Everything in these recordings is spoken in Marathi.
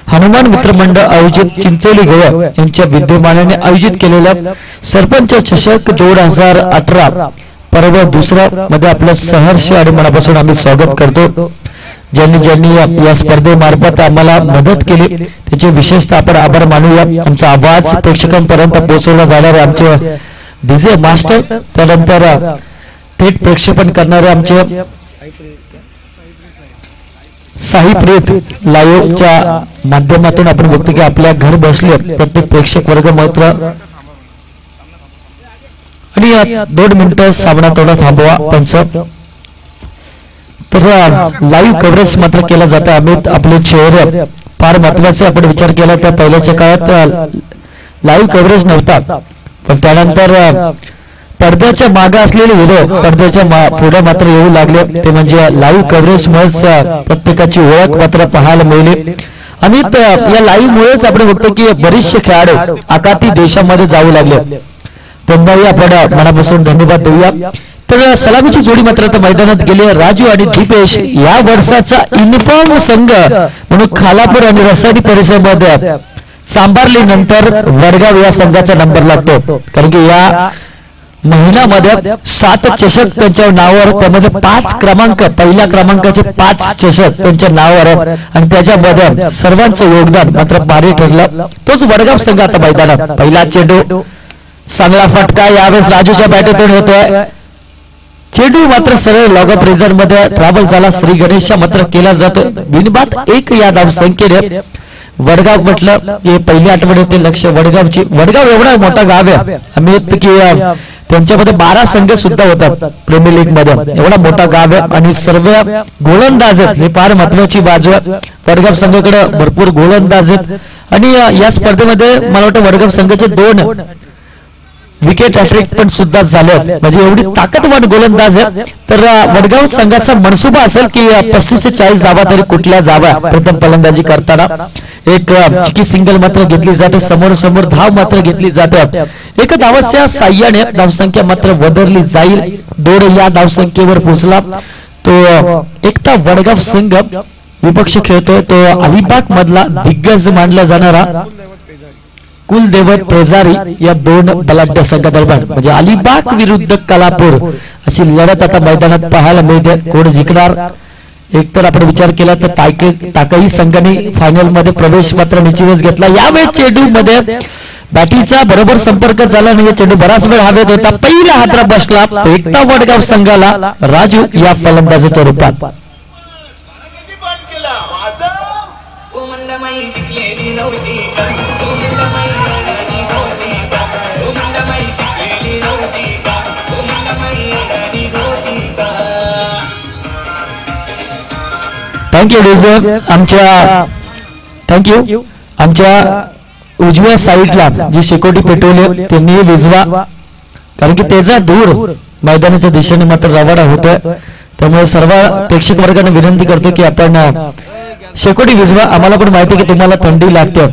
हनुमान मित्र मंडळ आयोजित चिंचोली गोवा यांच्या विद्यमानाने आयोजित केलेल्या सरपंच चषक 2018 पर्व दुसरा मध्ये आपलं सहर्ष आणि मनापासून आम्ही स्वागत करतो। ज्यांनी ज्यांनी या स्पर्धेमार्फत आम्हाला मदत केली त्याचे विशेषतः आपण आभार मानूया। आमचा आवाज प्रेक्षकांपर्यंत पोहोचवला जाणारे आमचे डीजे मास्टर, त्यानंतर थेट प्रेक्षेपण करणारे आमचे साई प्रीत लाईव्हच्या माध्यमातून आपण बघतो की आपल्या घर बसले प्रत्येक प्रेक्षक वर्ग मात्र आणि 2 मिनिटं सामना थोडा थांबवा पंच। तर लाईव्ह कव्हरेज मात्र केला जातं। अमित आपले चेहरे फार महत्वाचे आपण विचार केला तर पहिल्याच्या काळात लाईव्ह कव्हरेज नव्हता, पण त्यानंतर पडद्याच्या मागे असलेले हिरो पडद्याच्या पुढे मात्र येऊ लागले, ते म्हणजे लाईव्ह कव्हरेजमुळेच प्रत्येकाची ओळख मात्र पाहायला मिळाली। आणि या लाईव्ह मुळेच आपण बघतो की बरेचसे खेळाडू आखाती देशामध्ये जाऊ लागले, त्यांनाही आपण मनापासून धन्यवाद देऊया। तर सलामीची जोडी मात्र आता मैदानात गेले राजू आणि दीपेश। या वर्षाचा इन्फॉर्म संघ म्हणून खालापूर आणि रसाडी परिसरामध्ये सांभारलीनंतर वडगाव या संघाचा नंबर लागतो, कारण की या महिन्यामध्ये 7 चषक त्यांच्या नावावर, त्यामध्ये 5 क्रमांक पहिल्या क्रमांकाचे 5 चषक त्यांच्या नावावर आणि त्याच्यामध्ये सर्वांचं योगदान मात्र भारी ठरलं। तोच वडगाव संघ आता मैदानात। पहिला चेंडू चांगला फटका यावेळेस राजूच्या बॅटतून होतोय, चेंडू मात्र सरळ लॉगअप रिझन मध्ये ट्रॅव्हल झाला। श्री गणेश मात्र केला जातो बिनबाद 1 या धाव संख्येने। वडगाव म्हटलं हे पहिली आठवण येते लक्ष वडगावची। वडगाव एवढा मोठा गाव आहे अमित की त्यांच्यामध्ये 12 संघ सुद्धा होतात प्रीमियर लीग मध्ये, एवढा मोठा गाव आहे आणि सर्व गोलंदाज आहेत, हे फार महत्वाची बाजू आहे। वडगाव संघाकडे भरपूर गोलंदाज आहेत आणि या स्पर्धेमध्ये मला वाटतं वडगाव संघाचे 2 विकेट हॅट्रिक पण सुद्धा झाले, म्हणजे एवढी ताकदवान गोलंदाज आहे। तर वडगाव संघाचा मनसुबा असेल की 35 ते 40 धावा तरी कुठल्या जावा प्रथम फलंदाजी करताना। एक चिकी सिंगल मात्र घेतली जाते, समोर समोर धाव मात्र घेतली जाते। एका धावाच्या साह्याने धावसंख्या मात्र वदरली जाईल। 2 या धावसंख्येवर पोहोचला तो एकटा वडगाव संघ। विपक्ष खेळतोय तो अलिबाग मधला दिग्गज मानला जाणारा कुलदेवत पेजारी या 2 बलाढ्य संघादरम्यान, म्हणजे अलिबाग विरुद्ध कलापूर अशी लढत आता मैदानात पाहायला मिळते। कोण जिंकणार एकतर आपण विचार केला तर टाकई संघाने फायनल मध्ये प्रवेश मात्र निश्चितच घेतला। यावेळी चेंडू मध्ये बॅटीचा बरोबर संपर्क झाला नाही, चेंडू बराच वेळ हवेत होता, पहिला हादरा बसला तो एकटा वडगाव संघाला राजू या फलंदाजाच्या रूपात। थँक्यू डीजे थँक्यू आमच्या उजव्या साईडला जी शेकोटी पेटवली त्यांनी विजवा, कारण की त्याचा दूर मैदानाच्या दिशेने मात्र रवाना होतोय, त्यामुळे सर्व प्रेक्षक वर्गाने विनंती करतो की आपण शेकोटी विजवा। आम्हाला पण माहिती की तुम्हाला थंडी लागते,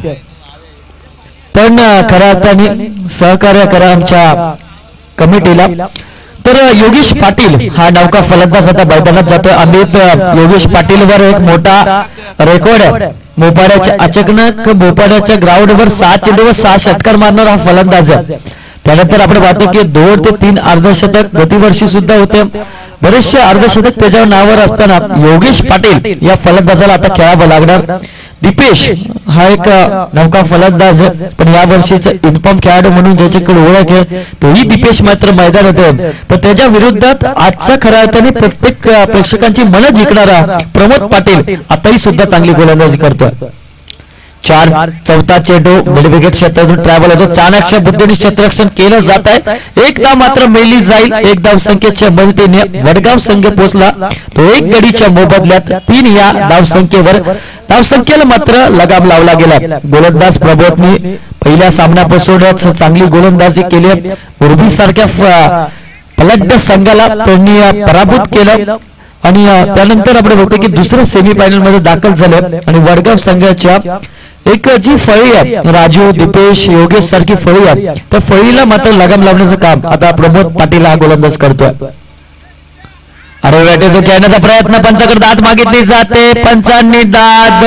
पण खऱ्या अर्थाने सहकार्य करा आमच्या कमिटीला। तर योगेश पाटील हा नौका फलंदाज आता मैदानात जातोय। अमित योगेश पाटील वर एक मोठा रेकॉर्ड आहे, मोपाड्याच्या अचानक मोपाड्याच्या ग्राउंडवर 6 चेंडूवर 6 षटकार मारणारा हा फलंदाज आहे। त्यानंतर आपण पाहतो की 2 ते 3 अर्धशतक गतिवर्षी सुद्धा होते, बरेचसे अर्धशतक त्याच्या नावावर असताना योगेश पाटील या फलंदाजाला आता खेळावं लागणार। दीपेश हा एक नौका फलंदाज आहे, पण या वर्षीचा इन्फॉर्म खेळाडू म्हणून ज्याच्याकडे ओळख आहे तोही दीपेश मात्र मैदानात आहे। पण त्याच्या विरोधात आजचा खऱ्या अर्थाने प्रत्येक प्रेक्षकांची मनं जिंकणारा प्रमोद पाटील आताही सुद्धा चांगली गोलंदाजी करतोय। 4 चौथा चेंडू मिड विकेट क्षेत्रातून ट्रॅव्हल होतो, चाणक्य बुद्धीने क्षेत्ररक्षण केलं जात आहे। एक धाव मात्र मिळली जाईल, 1 धाव संख्येच्या मदतीने वडगाव संघ पोहोचला तो 1 गडीच्या मोबदल्यात 3 या धावसंख्येवर। धावसंख्येला मात्र लगाम लावला गेला। गोलंदाज प्रबोधनी पहिल्या सामन्यापासूनच चांगली गोलंदाजी केली, उर्बी सारख्या पलट संघाला त्यांनी पराभूत केलं आणि त्यानंतर आपण बघतो की दुसऱ्या सेमीफायनल मध्ये दाखल झाले आणि वडगाव संघाच्या एक जी फळी आहे राजू दीपेश योगेश सारखी फळी आहे त्या फळीला मात्र लगाम लावण्याचं काम आता प्रमोद पाटील हा गोलंदाज करतोय। अरे बेटे तो खेळण्याचा प्रयत्न पंचाकडे दाद मागितली जाते, पंचांनी दाद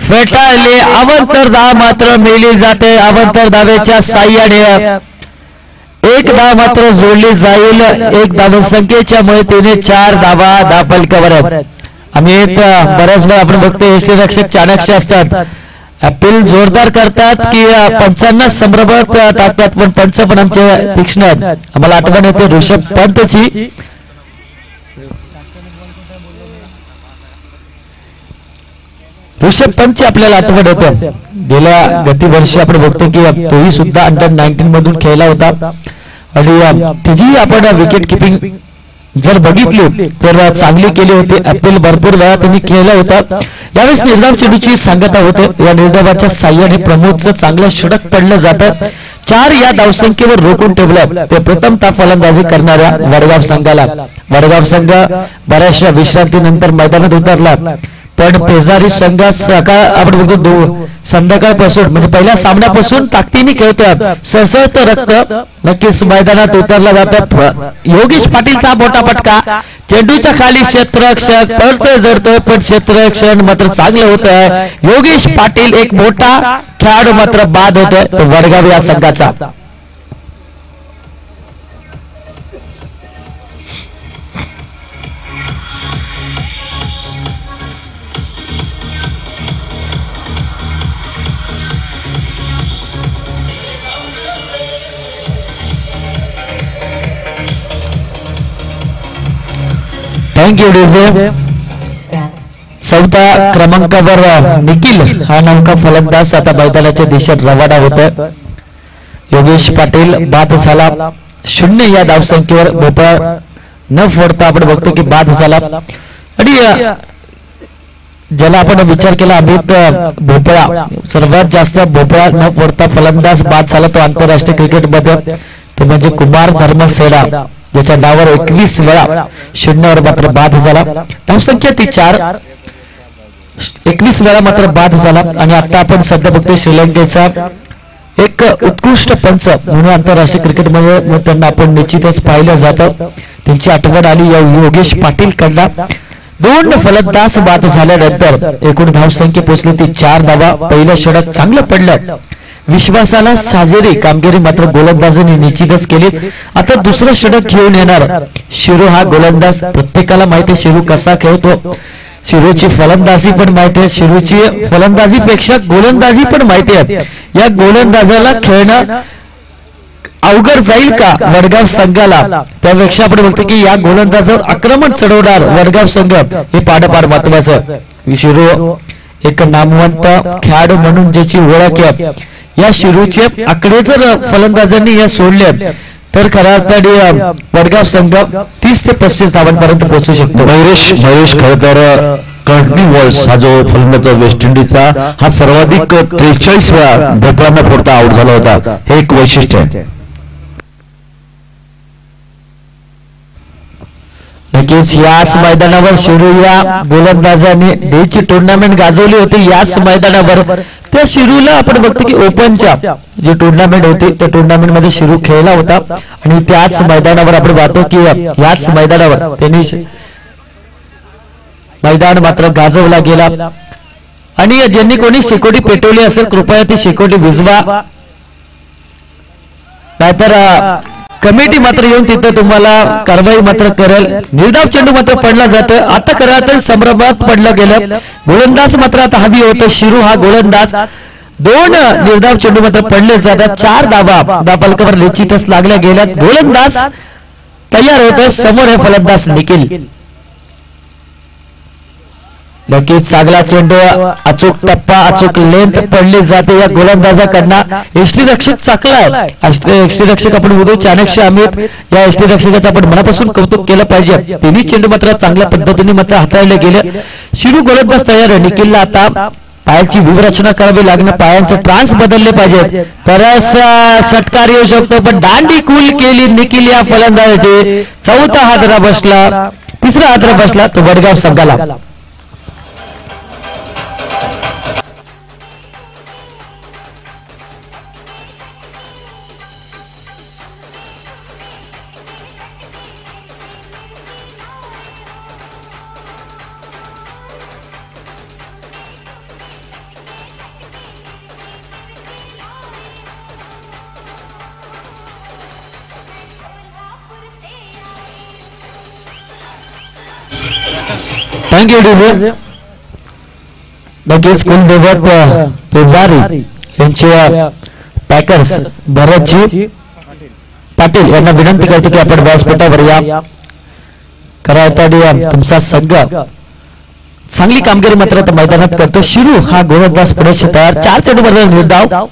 फेटाळले. अवंतर धाव मात्र मिळली जाते. अवंतर धावेच्या साह्याने एक धाव मात्र जोडली जाईल. एक धावसंख्येच्या मुळे तिने 4 धावा धापलकावर आहेत. आम्ही बऱ्याच वेळा आपण बघतो यष्टी रक्षक चाणक्य असतात, अपील जोरदार करतात की पंचांना संभ्रमात टाकतात, पण पंच पण आमचे तीक्ष्ण आहेत. आम्हाला आठवण येते ऋषभ पंतची. ऋषभ पंतची आपल्याला आठवण होतं. गेल्या गती वर्षी आपण बघतो की तोही सुद्धा अंडर-19 मधून खेळला होता आणि तिची आपण विकेट किपिंग जर बघितली तर चांगली केली होती. अपील भरपूर वेळा त्यांनी केला होता. यावेळेस निर्धाव चेंडूची सांगता होते. या निर्धावाच्या साह्याने प्रमोदचं चांगलं षटक पडलं जातं. 4 या धावसंख्येवर रोखून ठेवलं ते प्रथमतः फलंदाजी करणाऱ्या वडगाव संघाला. वडगाव संघ बऱ्याचशा विश्रांतीनंतर मैदानात उतरला, पण पेजारी संघ सकाळ आपण बघतो संध्याकाळपासून म्हणजे पहिल्या सामन्यापासून ताकदीने खेळतोय. सळसळत रक्त नक्कीच मैदानात उतरला जातं. योगेश पाटीलचा मोठा फटका, चेंडूच्या खाली क्षेत्ररक्षक पळतोय जडतोय, पण क्षेत्ररक्षण मात्र चांगलं होतंय. योगेश पाटील एक मोठा खेळाडू मात्र बाद होतोय तो वडगाव या संघाचा. Thank you DJ. 4थ्या क्रमांकावर निखिल हा नामका फलंदाज आता मैदानाच्या दिशेत रवाना होतोय. योगेश पाटील बाद झाला. 0 या धावसंख्येवर भोपळा न फोडता आपण बघतो की बाद झाला. आणि ज्याला आपण विचार केला अमित भोपळा, सर्वात जास्त भोपळा न फोडता फलंदाज बाद झाला तो आंतरराष्ट्रीय क्रिकेटमध्ये, तो म्हणजे कुमार धर्मसेना, ज्याच्या नावावर 21 वेळा 0 मात्र बाद झाला. धावसंख्या ती 4, 21 वेळा मात्र बाद झाला. आणि आता आपण सध्या बघतोय श्रीलंकेचा एक उत्कृष्ट पंच म्हणून आंतरराष्ट्रीय क्रिकेटमध्ये त्यांना आपण निश्चितच पाहिलं जातं. त्यांची आठवण आली या योगेश पाटील कडला. 2 फलंदाज बाद झाल्यानंतर एकूण धावसंख्या पोहोचली ती 4 धावा. पहिलं षटक चांगलं पडलं, विश्वासाला साजेरी कामगिरी मात्र गोलंदाजांनी निश्चितच केली. आता दुसरं षटक घेऊन येणार शिरू हा गोलंदाज. प्रत्येकाला माहिती आहे शिरू कसा खेळतो, शिरूची फलंदाजी पण माहिती आहे, शिरूची फलंदाजीपेक्षा गोलंदाजी पण माहिती आहे. या गोलंदाजाला खेळणं अवघड जाईल का वडगाव संघाला, त्यापेक्षा आपण बघतो की या गोलंदाजावर आक्रमण चढवणार वडगाव संघ हे पाडपार महत्वाचं. शिरू एक नामवंत खेळाडू म्हणून ज्याची ओळख आहे, या शिरूचे आकडे जर फलंदाजांनी या सोडले तर खऱ्या अर्थाने वडगाव संघ 30 ते 35 धावांपर्यंत पोहोचू शकतो. महेश खरं तर कर्टनी वॉल्स हा जो फलंदाज वेस्ट इंडिजचा हा सर्वाधिक 43 वेळा भोपळा फोडता आउट झाला होता, हे एक वैशिष्ट्य आहे. नक्कीच याच मैदानावर शिरू या गोलंदाजांनी डेची टुर्नामेंट गाजवली होती. याच मैदानावर त्या शिरूला आपण बघतो की ओपनच्या जी टुर्नामेंट होती त्या टुर्नामेंट मध्ये शिरू खेळला होता आणि त्याच मैदानावर आपण पाहतो की याच मैदानावर त्यांनी मैदान मात्र गाजवला गेला. आणि ज्यांनी कोणी शेकोटी पेटवली असेल कृपया ती शेकोटी विझवा, नाहीतर कमिटी मात्र येऊन तिथं तुम्हाला कारवाई मात्र करेल. निर्धाव चेंडू मात्र पडला जातोय. आता खरं तर संभ्रमात पडलं गेलं. गोलंदाज मात्र आता हवी होतो शिरू हा गोलंदाज. 2 निर्धाव चेंडू मात्र पडले जातात. 4 धावा धापलकावर निश्चितच लागल्या गेल्यात. गोलंदाज तयार होतोय. समोर हे फलंदाज निखिल. नक्कीच चांगला चेंडू, अचूक टप्पा, अचूक लेंथ पडली जाते या गोलंदाजाकडनं. यष्टीरक्षक चाकला आहे. यष्टीरक्षक आपण बघू चाणक्य अमित, या यष्टीरक्षकाचं आपण मनापासून कौतुक केलं पाहिजे. तिन्ही चेंडू मात्र चांगल्या पद्धतीने मात्र हाताळले गेले. शिरू गोलंदाज तयार आहे. निखिलला आता पायाची व्यूहरचना करावी लागणार, पायांचे ट्रान्स बदलले पाहिजेत तरच षटकार येऊ शकतो. पण दांडी कूल केली निखिल या फलंदाजाची. 4था हादरा बसला, 3रा हादरा बसला तो वडगाव संघाला. Thank you DJ. नक्कीच कुलदैवत पेजारी यांचे पॅकर्स भरतजी पाटील यांना विनंती करतो की आपण व्यासपीठावर या. करायताडी तुमचा संघ चांगली कामगिरी मात्र मैदानात करतो. शिरू हा गोलंदाज पुढे तयार. 4 चेंडूवर निर्धाव.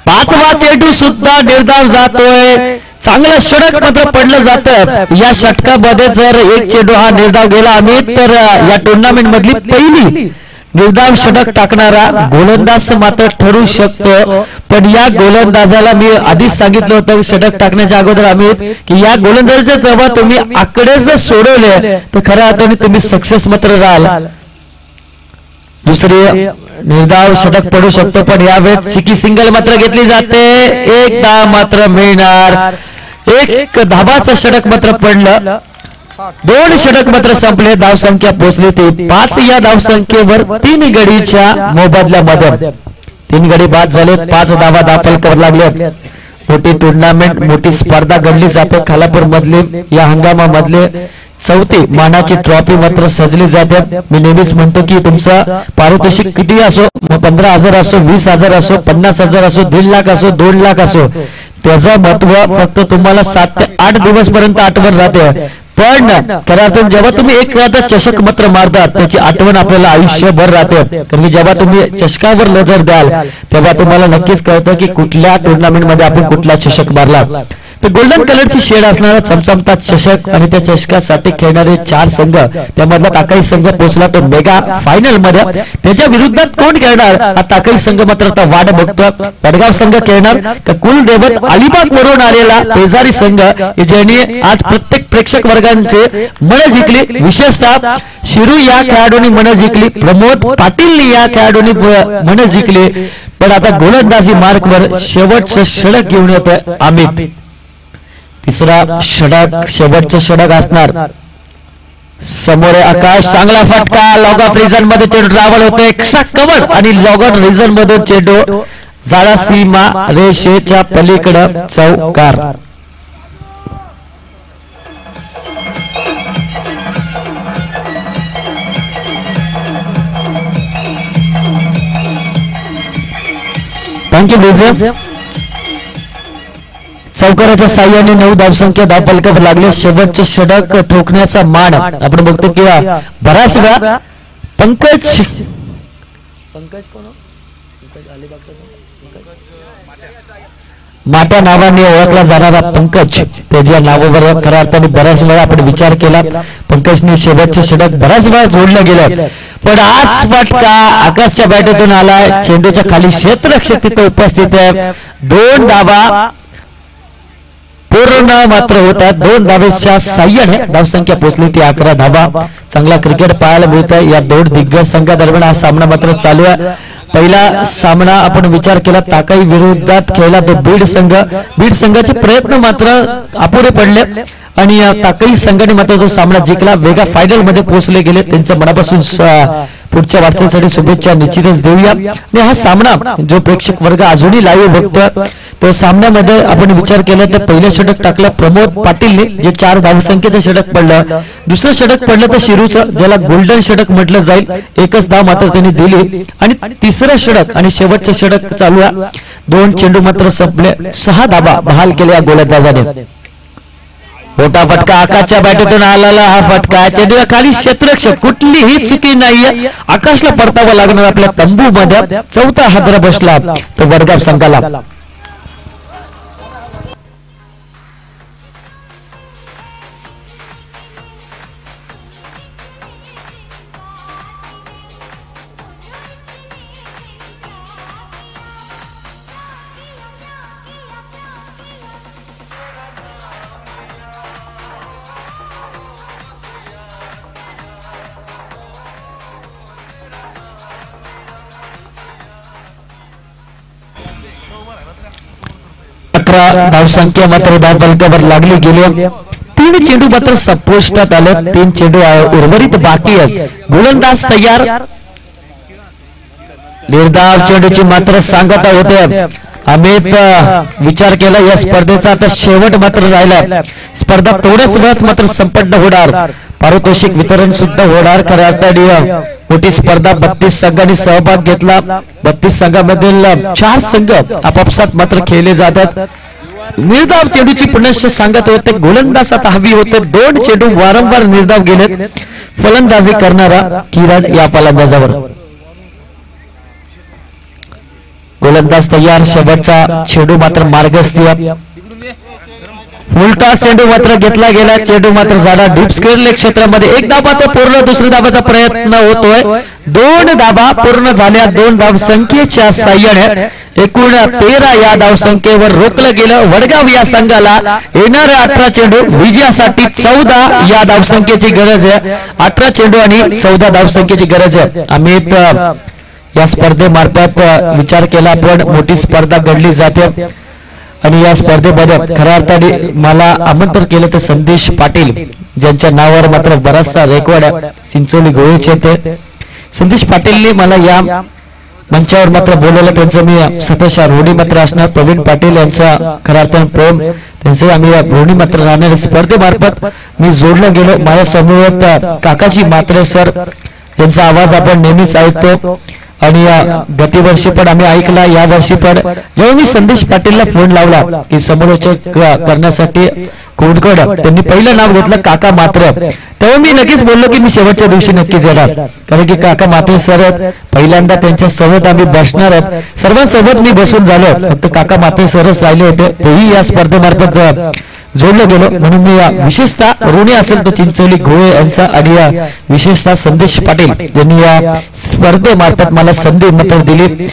5वा चेंडू सुद्धा निर्धाव जातोय. चांगलं षटक मात्र पडलं जातं. या षटकामध्ये जर एक चेंडू हा निर्धाव गेला अमित तर या टुर्नामेंट मधली पहिली निर्धाव षटक टाकणारा गोलंदाज मात्र ठरू शकतो. पण या गोलंदाजाला मी आधीच सांगितलं होतं षटक टाकण्याच्या अगोदर अमित की या गोलंदाजाचे जेव्हा तुम्ही आकडे जर सोडवले तर खऱ्या अर्थाने तुम्ही सक्सेस मात्र राहाल. दुसरी निर्धाव षटक पडू शकतो पण यावेळेस चिकी सिंगल मात्र घेतली जाते. एक धाव मात्र मिळणार. एक धाबाचं षटक मात्र पडलं. 2 षटक मात्र संपले. धावसंख्या पोहोचली ते 5. या धावसंख्येवर 3 गडीच्या मोबदल्यामध्ये 3 गडी बाद झाले. 5 धावा दाखल लागले. मोठी टुर्नामेंट मोठी स्पर्धा घडली जाते. खालापूर मधले या हंगामामधले 4थी मानाची ट्रॉफी मात्र सजली जाते. मी नेहमीच म्हणतो की तुमचा पारितोषिक किती असो 15,000 असो 20,000 असो 50,000 असो 1.5 लाख असो 2 लाख असो त्याचं महत्व फक्त तुम्हाला 7 ते 8 दिवस पर्यंत आठवण राहते. पण खरं जेव्हा तुम्ही एक चषक मात्र मारतात त्याची आठवण आपल्याला आयुष्यभर राहते. कारण की जेव्हा तुम्ही चषकावर नजर द्याल तेव्हा तुम्हाला नक्कीच कळतं की कुठल्या टुर्नामेंट मध्ये आपण कुठला चषक मारला. तर गोल्डन कलरची शेड असणारा चमचमता चषक आणि त्या चषकासाठी खेळणारे 4 संघ त्यामधला टाकाई संघ पोहोचला तो मेगा फायनल मध्ये. त्याच्या विरुद्धात कोण खेळणार हा टाकाई संघ मात्र आता वाट बघतो. वडगाव संघ खेळणार तर कुलदैवत अलिबाग वरून आलेला पेजारी संघ ज्यांनी आज प्रत्येक प्रेक्षक वर्गांचे मन जिंकली. विशेषतः शिरू या खेळाडूंनी मन जिंकली. प्रमोद पाटील या खेळाडूंनी मन जिंकली. पण आता गोलंदाजी मार्कवर शेवटचं षटक घेऊन येतोय अमित. तिसरा षटक शेवटचं षटक असणार. समोर आकाश चांगला फटका. लॉग ऑफ रिझन मध्ये चेंडू ट्रॅव्हल होतोय. कव्हर आणि लॉग ऑफ रिझन मधून चेंडू जाळा सीमा रेषेच्या पलीकडे चौकार. Thank you DJ. चौकाराच्या साह्याने 9 धावसंख्या धावफलकावर लागले. शेवटचे षटक ठोकण्याचा मान आपण बघतो किंवा बराच वेळा पंकज माटा नावाने ओळखला जाणारा पंकज त्याच्या नावावर खऱ्या अर्थाने बऱ्याच वेळा आपण विचार केला. पंकजने शेवटचे षटक बऱ्याच वेळा जोडलं गेलं. पण आज फटका आकाशच्या बॅटतून आलाय. चेंडूच्या खाली क्षेत्ररक्षक तिथे उपस्थित आहे. 2 धावा पूर्ण मात्र होतात. 2 धावेच्या साह्याने धावसंख्या पोहोचली ती 11 धावा. चांगला क्रिकेट पाहायला मिळतोय. या 2 दिग्गज संघादरम्यान हा सामना मात्र चालू आहे. पहिला सामना आपण विचार केला ताकाई विरोधात खेळला तो बीड संघ. बीड संघाचे प्रयत्न मात्र अपुरे पडले आणि ताकाई संघाने मात्र तो सामना जिंकला. वेगा फायनल मध्ये पोहोचले गेले. त्यांच्या मनापासून पुढच्या वाटचालीसाठी शुभेच्छा निश्चितच देऊया. आणि हा सामना जो प्रेक्षक वर्ग अजूनही लाईव्ह बघतोय तो सामन्यामध्ये आपण विचार केला तर पहिलं षटक टाकलं प्रमोद पाटीलने जे 4 धावसंख्येचं षटक पडलं. दुसरं षटक पडलं तर शिरूचं ज्याला गोल्डन षटक म्हटलं जाईल. 1च धाव मात्र त्यांनी दिली. आणि तिसरं षटक आणि शेवटचं षटक चालू आहे. 2 चेंडू मात्र संपले. 6 धावा बहाल केल्या गोलंदाजाने. मोठा फटका आकाशच्या बॅटतून आलेला हा फटका. चेंडूला खाली क्षेत्ररक्षक कुठलीही चुकी नाहीये. आकाशला परतावा लागणार आपल्या तंबू मध्ये. 4था हादरा बसला तो वडगाव संघाला. धावसंख्या मात्र धावफलकावर लागली गेली. 3 चेंडू मात्र संपुष्टात आले. 3 चेंडू उर्वरित बाकी आहेत. गोलंदाज तयार. निर्धाव चेंडूची मात्र सांगता होते. अमित विचार केला या स्पर्धेचा आता शेवट मात्र राहिला. स्पर्धा थोड्याच वेळात मात्र संपन्न होणार. पारितोषिक वितरण सुद्धा होणार. कराडताडी मोठी स्पर्धा 32 संघांनी सहभाग घेतला. 32 संघांमधील 4 संघ आपापसात मात्र खेळले जातात. निर्धाव चेंडूची पुनश्च सांगत होते. गोलंदाजात हवी होते. 2 चेंडू वारंवार निर्धाव गेलेत. फलंदाजी करणारा किरण या फलंदाजावर. गोलंदाज तयार. शेवटचा चेंडू मात्र मार्गस्थीय. फुलटॉस चेंडू मात्र घेतला गेला. चेंडू मात्र झाला डीप स्क्वेअर क्षेत्रामध्ये. एक धाव मात्र पूर्ण. दुसऱ्या धावाचा प्रयत्न होतोय. 2 धावा पूर्ण झाल्या. 2 धाव संख्येच्या साह्याने एकूण 13 या धाव संख्येवर रोखलं गेलं. वडगाव या संघाला येणाऱ्या 18 चेंडू विजयासाठी 14 या धाव संख्येची गरज आहे. 18 चेंडू आणि 14 धाव संख्येची गरज आहे. अमित या स्पर्धेमार्फत विचार केला पण मोठी स्पर्धा घडली जाते आणि या स्पर्धेमध्ये खऱ्या अर्थाने मला आमंत्रण केलं तर संदेश पाटील ज्यांच्या नावावर मात्र बराचसा रेकॉर्ड आहे. चिंचोली गोळीचे ते संदेश पाटीलने मला या मंचावर मात्र बोलवलं. त्यांचं मी सतशा रोडी मात्र असणार. प्रवीण पाटील यांचा खऱ्या अर्थाने प्रेम त्यांचं आम्ही रोडी मात्र राहणार. स्पर्धेमार्फत मी जोडलं गेलो. माझ्या समोर काकाजी मात्रे सर यांचा आवाज आपण नेहमीच ऐकतो आणि गतीवर्षी पण आम्ही ऐकला. या वर्षी पण जेव्हा मी संदेश पाटीलला फोन लावला की समालोचक करण्यासाठी कोणकड त्यांनी पहिलं नाव घेतलं काका मात्रे. तेव्हा मी नक्कीच बोललो की मी शेवटच्या दिवशी नक्कीच येणार. कारण की काका मात्रे सर पहिल्यांदा त्यांच्या सोबत आम्ही बसणार आहोत. सर्वांसोबत मी बसून झालो. फक्त काका मात्रे सरच राहिले होते. तेही या स्पर्धेमार्फत जोडलं गेलो. म्हणून मी विशेषतः ऋणी असेल तर चिंचोली घोळे यांचा आणि विशेषतः संदेश पाटील यांनी या स्पर्धेमार्फत मला संधी मात्र दिली.